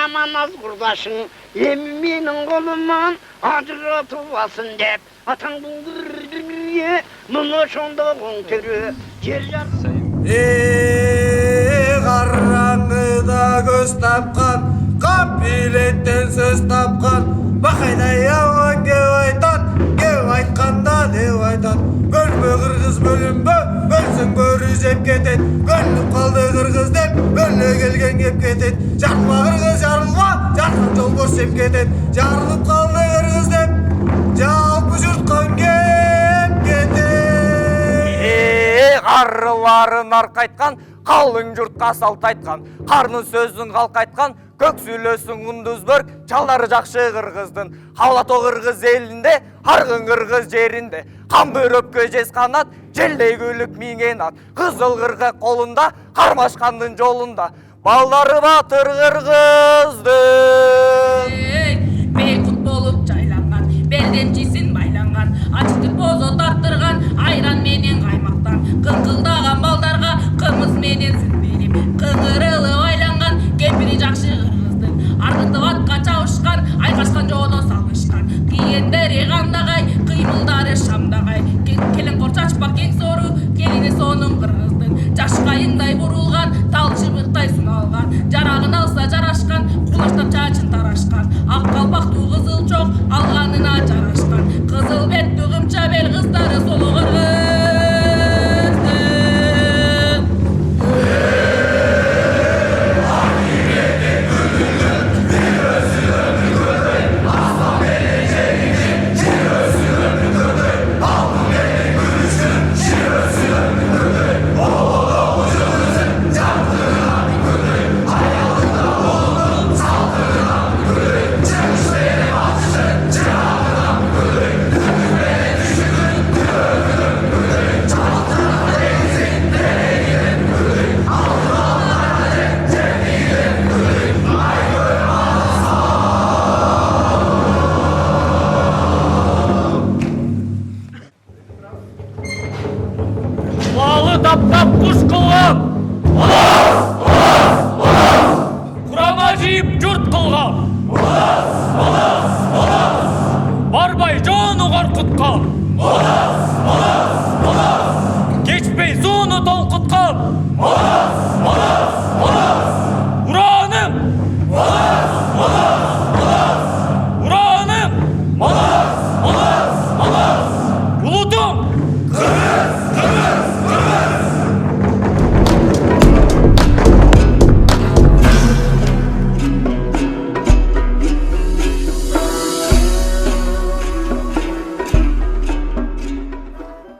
Аманат құрдашың, емі менің қолыман ажыратып алсын деп, атаңдың бірге мұны шонда қоңтері жер жарсын. Қараңғыда көз тапқан, қапилеттен сөз тапқан, бақайдай ауан кеп айтқанда деп айтат. Бөлме қырғыз бөлінбе, бөлсің бөрі жеп кетет. Бөлініп қалды қырғыз деп, бөліне келген кеп кетет. Жарылма қырғыз жарылма, жарқын жол көрсеп кетет. Жарылып қалды қырғыз деп, жалпы жұртқан кеп кетет. Арыларын арқайтқан, қалың жұртқа салт айтқан, қарның сөзін қалқайтқан, көк сүйлесін құндыз бөрк, чалары жақшы қырғыздың. Хавлато қырғыз елінде, арғын қырғыз жерінде, қан бөрөпкө жез қанат, желдей күлік минген ат. Қызыл қырғы қолында, қармашқандың жолында, балдары батыр қырғыздың. Бейқұт болып жайланған, белден жесін байланған, ачты бозо тартырған, айран менен қаймақтан, қыңқылдаған балдарға қымыз менен сүт берем. Қыңырылы байланған, кемпірі жақшы қырғыздың, арғытып атқа чауышқан, айқашқан жоно салғышқан, киендері қандағай, қимылдары шамдағай, келін қорчашпақ кең сору, келіне соның қырғыздың, жашқайындай бұрылған, тал шыбықтай сұналған, жарағын алса жарашқан, құлаштап чачын тарашқан, ақ қалпақты қызыл жоқ, алғанына жарашқан, қызыл бетті ғымча бел қыздары солы қырғыздың. Таптап құш қылған, құрама жиып жұрт қылған, барбай жоны қорқытқан,